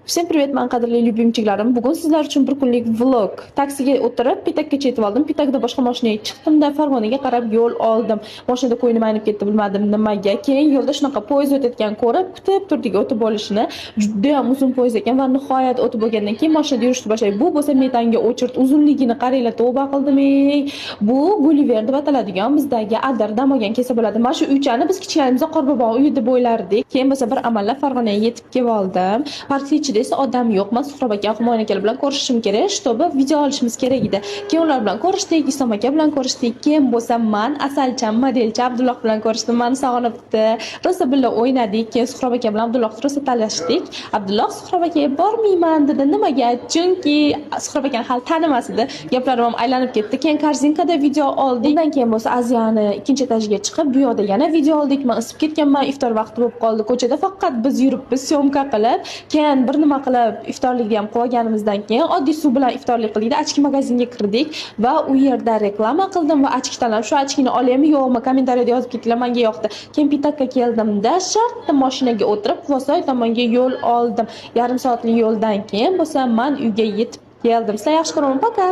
Всем привет, мои qadrli любимчиklarim. Bugun sizlar uchun bir kunlik vlog. Taksiga o'tirib, Pitakkacha yetib oldim. Pitakda boshqa mashinaga chiqdim-da, Farg'onaga qarab yo'l oldim. Mashinada qo'ynim aynib ketdi, bilmadim nimaga. Keyin yo'lda shunaqa poyezd o'tayotgan ko'rib, kutib turdik o'tib olishini. Juda ham uzun poyezd ekan va nihoyat o'tib bo'lgandan keyin mashinada yurishni boshladik. Bu bo'lsa metanga o'chirt, uzunligini qaranglar, tavba qildim-ey. Bu Gulliver deb ataladigan bizdagi Adar Damogan kelsa bo'ladi. Mana shu uychani biz kichkinamizda Qorbobo uyi deb o'ylardik. Keyin bo'lsa bir amallab Farg'onaga yetib kelib oldim. Parkli ichida esa odam yo'q. Men Suhrob aka, Humoyon aka bilan ko'rishishim kerak, чтобы video olishimiz kerak edi. Keyin ular bilan ko'rishdik, Islom aka bilan ko'rishdik. Keyin bo'lsa men asalcham, modelchi Abdulloh bilan ko'rishdim. Meni sog'inibdi. Rosa birga o'ynadik. Keyin Suhrob aka bilan Abdulloh rosa talashdik. Abdulloh Suhrob akaga bormayman dedi. Nimaga? Chunki Suhrob akani hali tanimas edi. Gaplarim ham aylanib ketdi. Keyin korzinkada video oldik. Undan keyin bo'lsa Aziyani ikkinchi etajiga chiqib, bu yoqda yana video oldik. Men isib ketganman, iftor vaqti bo'lib qoldi. Ko'chada faqat biz yuribmiz, syomka qilib. Keyin bir nima qilib iftorlikni ham qilib olganimizdan keyin oddiy suv bilan iftorlik qildik. Achki magazinga kirdik va u yerda reklama qildim va achki tanlab shu achkini olaymi yo'qmi kommentariyada yozib ketinglar, menga yoqdi. Keyin Pitakka keldim-da, shartta mashinaga o'tirib Vosoy tomonga yo'l oldim. Yarim soatlik yo'ldan keyin bo'lsa men uyga yetib keldim. Sizlar yaxshi ko'raman, poka.